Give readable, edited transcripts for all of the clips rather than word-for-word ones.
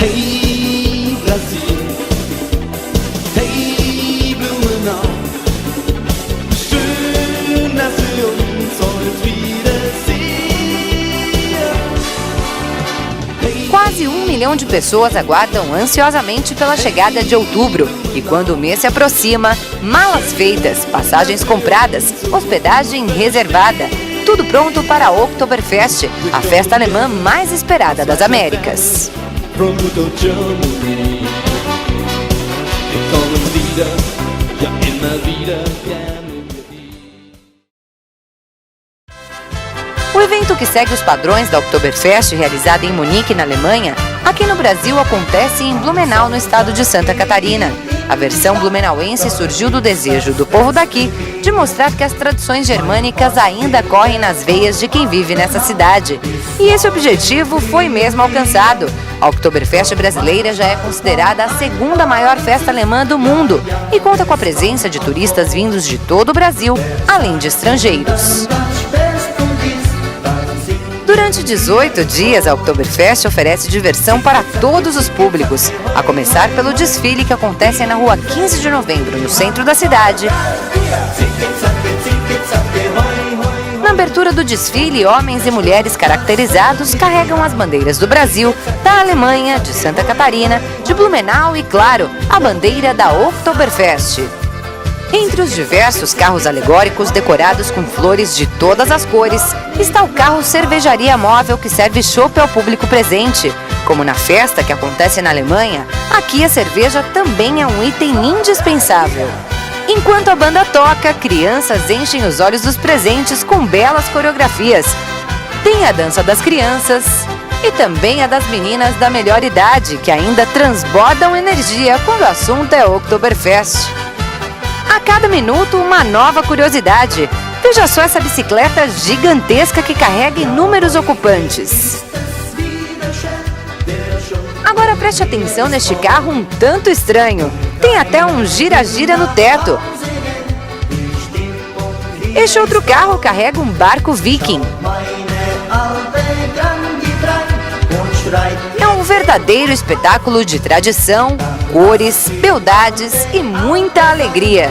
Hey Brasil, hey Blumenau, schön, dass wir uns heute wiedersehen. Quase 1 milhão de pessoas aguardam ansiosamente pela chegada de outubro. E quando o mês se aproxima, malas feitas, passagens compradas, hospedagem reservada. Tudo pronto para a Oktoberfest, a festa alemã mais esperada das Américas. O evento, que segue os padrões da Oktoberfest realizada em Munique, na Alemanha, aqui no Brasil acontece em Blumenau, no estado de Santa Catarina. A versão blumenauense surgiu do desejo do povo daqui de mostrar que as tradições germânicas ainda correm nas veias de quem vive nessa cidade. E esse objetivo foi mesmo alcançado. A Oktoberfest brasileira já é considerada a segunda maior festa alemã do mundo e conta com a presença de turistas vindos de todo o Brasil, além de estrangeiros. Durante 18 dias, a Oktoberfest oferece diversão para todos os públicos, a começar pelo desfile que acontece na rua 15 de novembro, no centro da cidade. Na abertura do desfile, homens e mulheres caracterizados carregam as bandeiras do Brasil, da Alemanha, de Santa Catarina, de Blumenau e, claro, a bandeira da Oktoberfest. Entre os diversos carros alegóricos decorados com flores de todas as cores, está o carro cervejaria móvel que serve chopp ao público presente. Como na festa que acontece na Alemanha, aqui a cerveja também é um item indispensável. Enquanto a banda toca, crianças enchem os olhos dos presentes com belas coreografias. Tem a dança das crianças e também a das meninas da melhor idade, que ainda transbordam energia quando o assunto é Oktoberfest. A cada minuto, uma nova curiosidade. Veja só essa bicicleta gigantesca que carrega inúmeros ocupantes. Agora preste atenção neste carro um tanto estranho. Tem até um gira-gira no teto. Este outro carro carrega um barco viking. É um verdadeiro espetáculo de tradição, cores, beldades e muita alegria.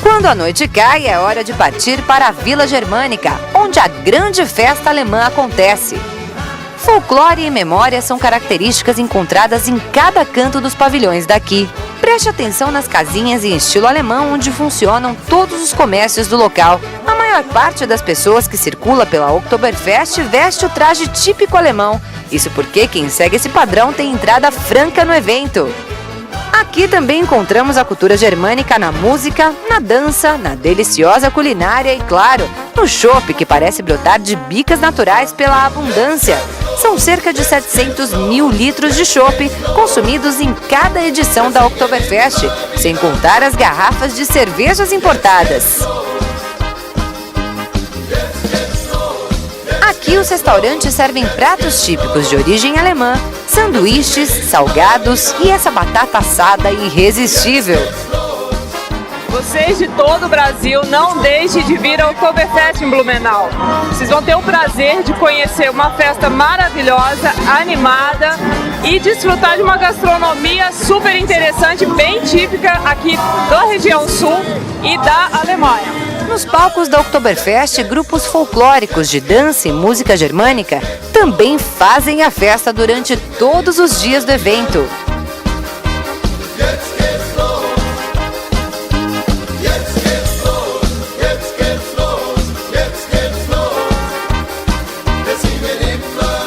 Quando a noite cai, é hora de partir para a Vila Germânica, onde a grande festa alemã acontece. Folclore e memória são características encontradas em cada canto dos pavilhões daqui. Preste atenção nas casinhas em estilo alemão, onde funcionam todos os comércios do local. A maior parte das pessoas que circula pela Oktoberfest veste o traje típico alemão. Isso porque quem segue esse padrão tem entrada franca no evento. Aqui também encontramos a cultura germânica na música, na dança, na deliciosa culinária e, claro, no chopp, que parece brotar de bicas naturais pela abundância. São cerca de 700 mil litros de chopp consumidos em cada edição da Oktoberfest, sem contar as garrafas de cervejas importadas. Aqui os restaurantes servem pratos típicos de origem alemã, sanduíches, salgados e essa batata assada irresistível. Vocês de todo o Brasil, não deixem de vir ao Oktoberfest em Blumenau. Vocês vão ter o prazer de conhecer uma festa maravilhosa, animada e desfrutar de uma gastronomia super interessante, bem típica aqui da região sul e da Alemanha. Nos palcos da Oktoberfest, grupos folclóricos de dança e música germânica também fazem a festa durante todos os dias do evento.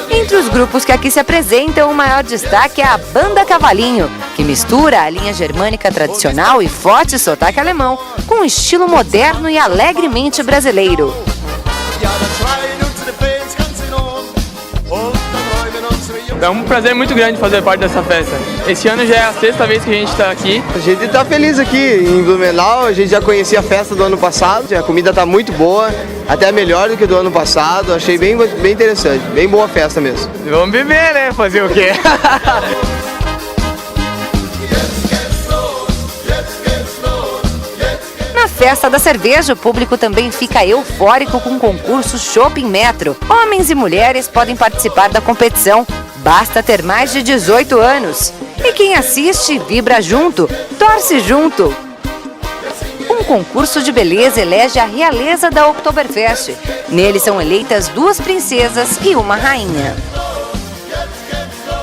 Entre os grupos que aqui se apresentam, o maior destaque é a Banda Cavalinho, que mistura a linha germânica tradicional e forte sotaque alemão com um estilo moderno e alegremente brasileiro. É um prazer muito grande fazer parte dessa festa. Esse ano já é a 6ª vez que a gente está aqui. A gente está feliz aqui em Blumenau, a gente já conhecia a festa do ano passado, a comida está muito boa, até melhor do que do ano passado, achei bem interessante, bem boa a festa mesmo. Vamos beber, né? Fazer o quê? Na festa da cerveja, o público também fica eufórico com o concurso Shopping Metro. Homens e mulheres podem participar da competição, basta ter mais de 18 anos. E quem assiste, vibra junto, torce junto. Um concurso de beleza elege a realeza da Oktoberfest. Nele são eleitas 2 princesas e uma rainha.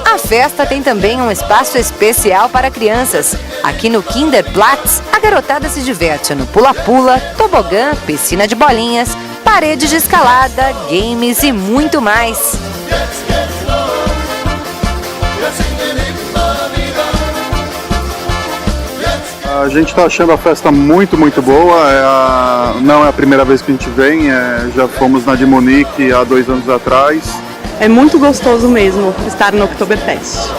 A festa tem também um espaço especial para crianças. Aqui no Kinderplatz, a garotada se diverte no pula-pula, tobogã, piscina de bolinhas, parede de escalada, games e muito mais. A gente está achando a festa muito boa, não é a primeira vez que a gente vem, já fomos na de Munique há 2 anos atrás. É muito gostoso mesmo estar no Oktoberfest.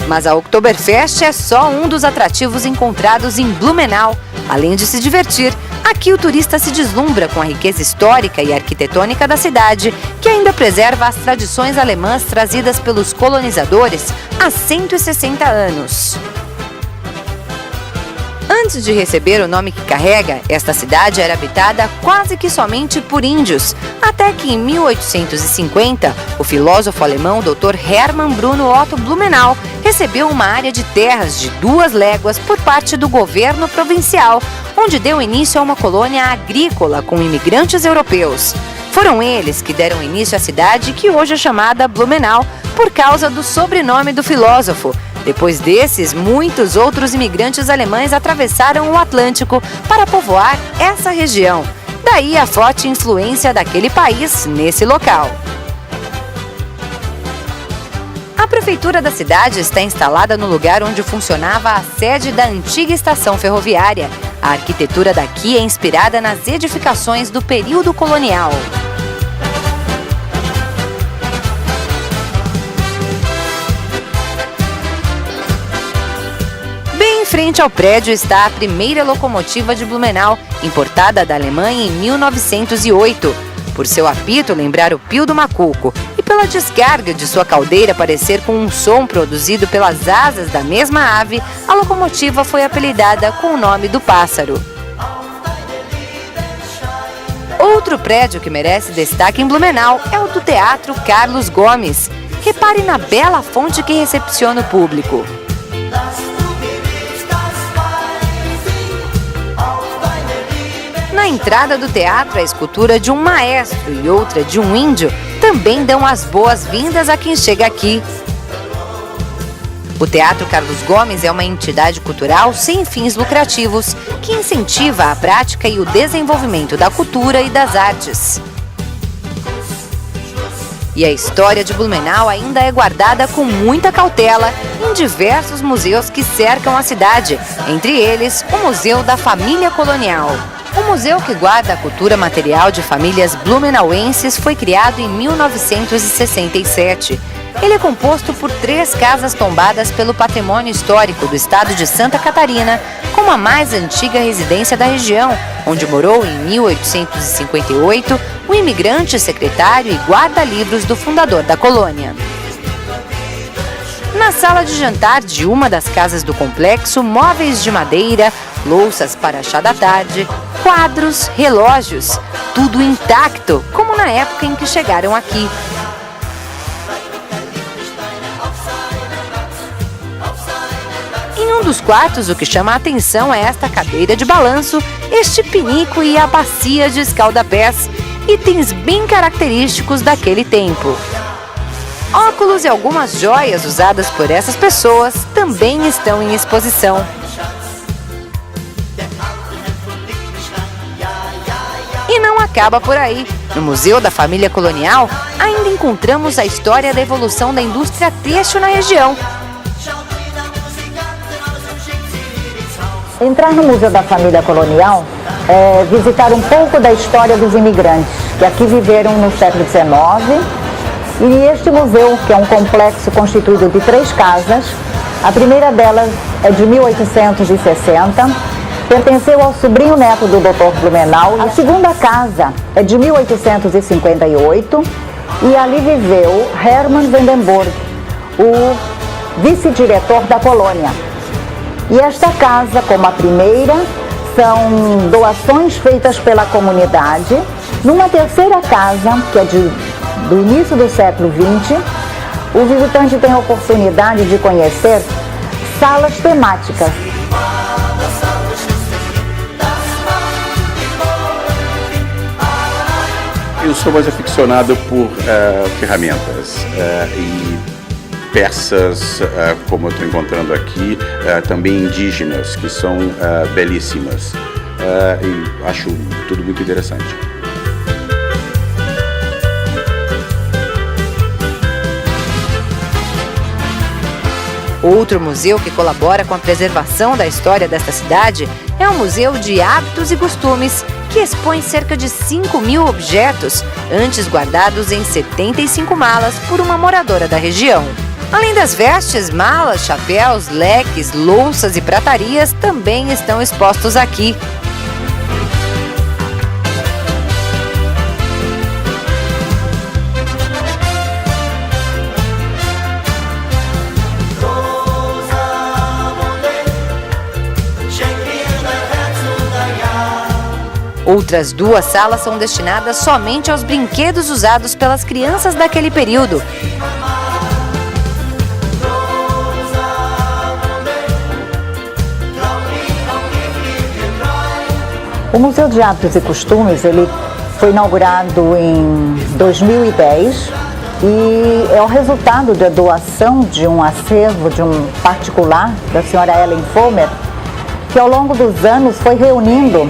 Mas a Oktoberfest é só um dos atrativos encontrados em Blumenau. Além de se divertir, aqui o turista se deslumbra com a riqueza histórica e arquitetônica da cidade, que ainda preserva as tradições alemãs trazidas pelos colonizadores há 160 anos. Antes de receber o nome que carrega, esta cidade era habitada quase que somente por índios, até que em 1850, o filósofo alemão Dr. Hermann Bruno Otto Blumenau recebeu uma área de terras de 2 léguas por parte do governo provincial, onde deu início a uma colônia agrícola com imigrantes europeus. Foram eles que deram início à cidade, que hoje é chamada Blumenau, por causa do sobrenome do filósofo. Depois desses, muitos outros imigrantes alemães atravessaram o Atlântico para povoar essa região. Daí a forte influência daquele país nesse local. A prefeitura da cidade está instalada no lugar onde funcionava a sede da antiga estação ferroviária. A arquitetura daqui é inspirada nas edificações do período colonial. Em frente ao prédio está a primeira locomotiva de Blumenau, importada da Alemanha em 1908. Por seu apito lembrar o pio do macuco e pela descarga de sua caldeira parecer com um som produzido pelas asas da mesma ave, a locomotiva foi apelidada com o nome do pássaro. Outro prédio que merece destaque em Blumenau é o do Teatro Carlos Gomes. Repare na bela fonte que recepciona o público. Na entrada do teatro, a escultura de um maestro e outra de um índio também dão as boas-vindas a quem chega aqui. O Teatro Carlos Gomes é uma entidade cultural sem fins lucrativos que incentiva a prática e o desenvolvimento da cultura e das artes. E a história de Blumenau ainda é guardada com muita cautela em diversos museus que cercam a cidade, entre eles o Museu da Família Colonial. O museu que guarda a cultura material de famílias blumenauenses foi criado em 1967. Ele é composto por 3 casas tombadas pelo patrimônio histórico do estado de Santa Catarina, como a mais antiga residência da região, onde morou em 1858 o imigrante, secretário e guarda-livros do fundador da colônia. Na sala de jantar de uma das casas do complexo, móveis de madeira, louças para chá da tarde, quadros, relógios, tudo intacto, como na época em que chegaram aqui. Em um dos quartos, o que chama a atenção é esta cadeira de balanço, este pinico e a bacia de escalda-pés, itens bem característicos daquele tempo. Óculos e algumas joias usadas por essas pessoas também estão em exposição. E não acaba por aí. No Museu da Família Colonial, ainda encontramos a história da evolução da indústria têxtil na região. Entrar no Museu da Família Colonial é visitar um pouco da história dos imigrantes que aqui viveram no século XIX. E este museu, que é um complexo constituído de 3 casas, a primeira delas é de 1860, pertenceu ao sobrinho neto do Dr. Blumenau. A segunda casa é de 1858 e ali viveu Hermann Vandenborg, o vice-diretor da colônia. E esta casa, como a primeira, são doações feitas pela comunidade. Numa terceira casa, que é do início do século XX, o visitante tem a oportunidade de conhecer salas temáticas. Eu sou mais aficionado por ferramentas e peças, como eu estou encontrando aqui, também indígenas, que são belíssimas. E acho tudo muito interessante. Outro museu que colabora com a preservação da história desta cidade é o Museu de Hábitos e Costumes, que expõe cerca de 5.000 objetos, antes guardados em 75 malas por uma moradora da região. Além das vestes, malas, chapéus, leques, louças e pratarias também estão expostos aqui. Outras 2 salas são destinadas somente aos brinquedos usados pelas crianças daquele período. O Museu de Hábitos e Costumes ele foi inaugurado em 2010 e é o resultado da doação de um acervo de um particular, da senhora Ellen Fomer, que ao longo dos anos foi reunindo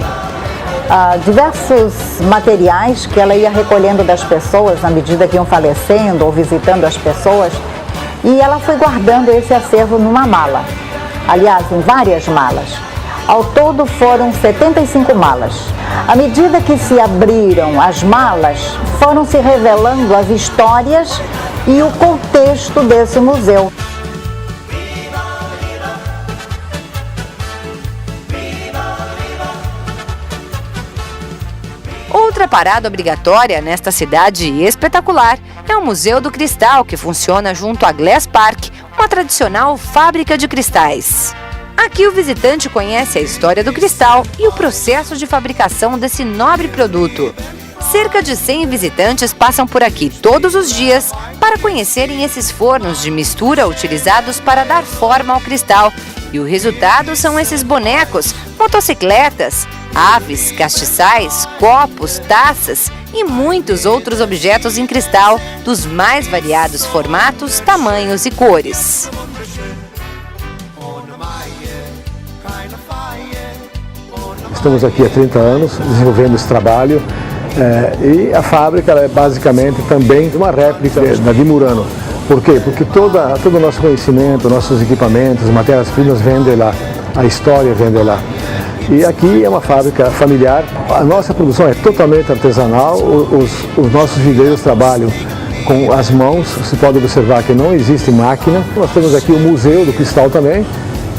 diversos materiais que ela ia recolhendo das pessoas na medida que iam falecendo ou visitando as pessoas, e ela foi guardando esse acervo numa mala, aliás, em várias malas. Ao todo foram 75 malas. À medida que se abriram as malas, foram se revelando as histórias e o contexto desse museu. Outra parada obrigatória nesta cidade espetacular é o Museu do Cristal, que funciona junto à Glass Park, uma tradicional fábrica de cristais. Aqui o visitante conhece a história do cristal e o processo de fabricação desse nobre produto. Cerca de 100 visitantes passam por aqui todos os dias para conhecerem esses fornos de mistura utilizados para dar forma ao cristal. E o resultado são esses bonecos, motocicletas, aves, castiçais, copos, taças e muitos outros objetos em cristal dos mais variados formatos, tamanhos e cores. Estamos aqui há 30 anos desenvolvendo esse trabalho e a fábrica é basicamente também uma réplica da de Murano. Por quê? Porque todo o nosso conhecimento, nossos equipamentos, matérias-primas vêm de lá, a história vem de lá. E aqui é uma fábrica familiar, a nossa produção é totalmente artesanal, os nossos vidreiros trabalham com as mãos, você pode observar que não existe máquina. Nós temos aqui o Museu do Cristal também,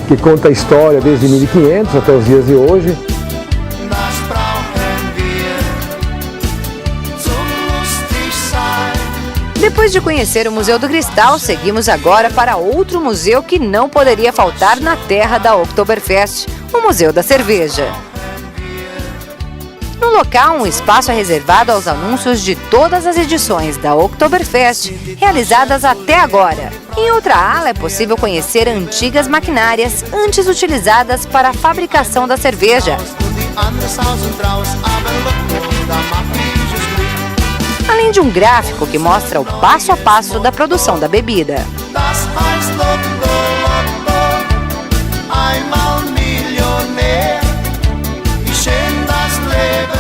que conta a história desde 1500 até os dias de hoje. Depois de conhecer o Museu do Cristal, seguimos agora para outro museu que não poderia faltar na terra da Oktoberfest, o Museu da Cerveja. No local, um espaço é reservado aos anúncios de todas as edições da Oktoberfest realizadas até agora. Em outra ala é possível conhecer antigas maquinárias antes utilizadas para a fabricação da cerveja. Além de um gráfico que mostra o passo a passo da produção da bebida.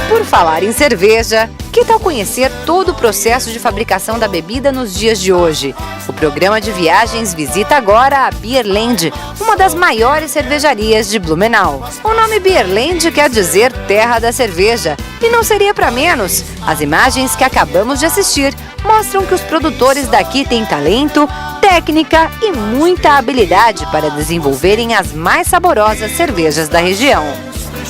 Por falar em cerveja, que tal conhecer todo o processo de fabricação da bebida nos dias de hoje? O programa de viagens visita agora a Beerland, uma das maiores cervejarias de Blumenau. O nome Beerland quer dizer terra da cerveja, e não seria para menos. As imagens que acabamos de assistir mostram que os produtores daqui têm talento, técnica e muita habilidade para desenvolverem as mais saborosas cervejas da região.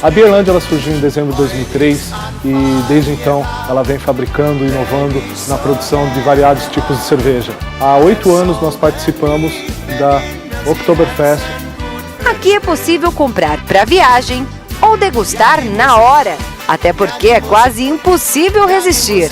A Beerland ela surgiu em dezembro de 2003 e desde então ela vem fabricando e inovando na produção de variados tipos de cerveja. Há 8 anos nós participamos da Oktoberfest. Aqui é possível comprar para viagem ou degustar na hora, até porque é quase impossível resistir.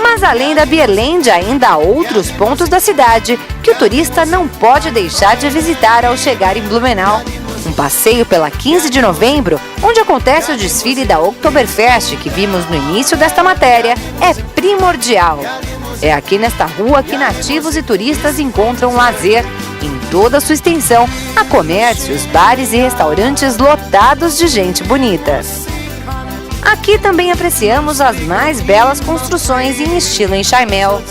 Mas além da Beerland, ainda há outros pontos da cidade que o turista não pode deixar de visitar ao chegar em Blumenau. Um passeio pela 15 de novembro, onde acontece o desfile da Oktoberfest que vimos no início desta matéria, é primordial. É aqui nesta rua que nativos e turistas encontram lazer. Em toda a sua extensão, há comércios, bares e restaurantes lotados de gente bonita. Aqui também apreciamos as mais belas construções em estilo enxaimel.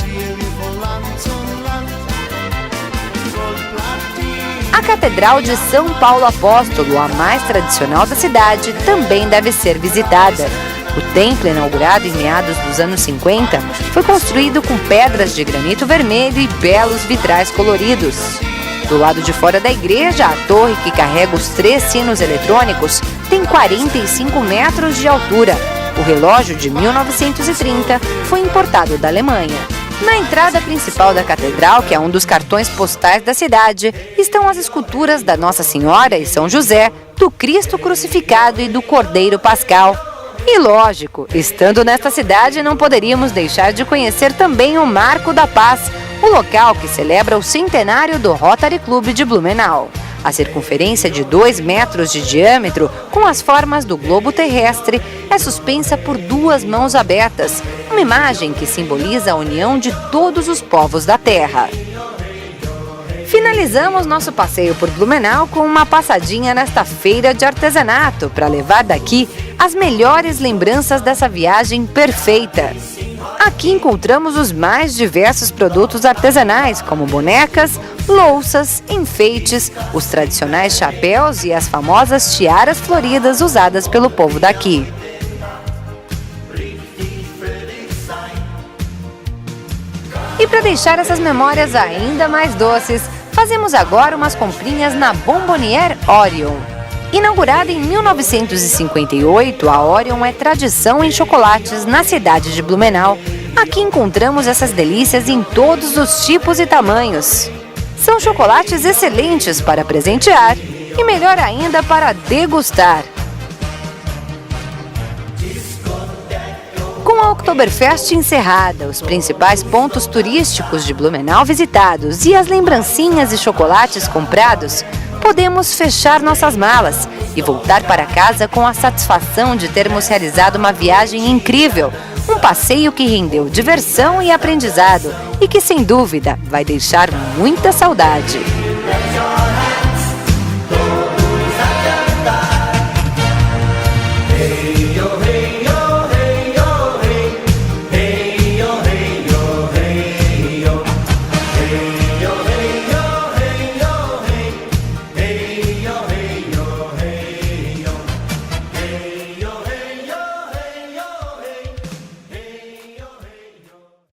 A Catedral de São Paulo Apóstolo, a mais tradicional da cidade, também deve ser visitada. O templo, inaugurado em meados dos anos 50, foi construído com pedras de granito vermelho e belos vitrais coloridos. Do lado de fora da igreja, a torre que carrega os 3 sinos eletrônicos tem 45 metros de altura. O relógio de 1930 foi importado da Alemanha. Na entrada principal da catedral, que é um dos cartões postais da cidade, estão as esculturas da Nossa Senhora e São José, do Cristo crucificado e do Cordeiro Pascal. E lógico, estando nesta cidade, não poderíamos deixar de conhecer também o Marco da Paz, o local que celebra o centenário do Rotary Club de Blumenau. A circunferência de 2 metros de diâmetro, com as formas do globo terrestre, é suspensa por 2 mãos abertas, uma imagem que simboliza a união de todos os povos da Terra. Finalizamos nosso passeio por Blumenau com uma passadinha nesta feira de artesanato para levar daqui as melhores lembranças dessa viagem perfeita. Aqui encontramos os mais diversos produtos artesanais, como bonecas, louças, enfeites, os tradicionais chapéus e as famosas tiaras floridas usadas pelo povo daqui. E para deixar essas memórias ainda mais doces, fazemos agora umas comprinhas na Bonbonnière Orion. Inaugurada em 1958, a Orion é tradição em chocolates na cidade de Blumenau. Aqui encontramos essas delícias em todos os tipos e tamanhos. São chocolates excelentes para presentear e melhor ainda para degustar. Com a Oktoberfest encerrada, os principais pontos turísticos de Blumenau visitados e as lembrancinhas e chocolates comprados, podemos fechar nossas malas e voltar para casa com a satisfação de termos realizado uma viagem incrível, um passeio que rendeu diversão e aprendizado e que, sem dúvida, vai deixar muita saudade.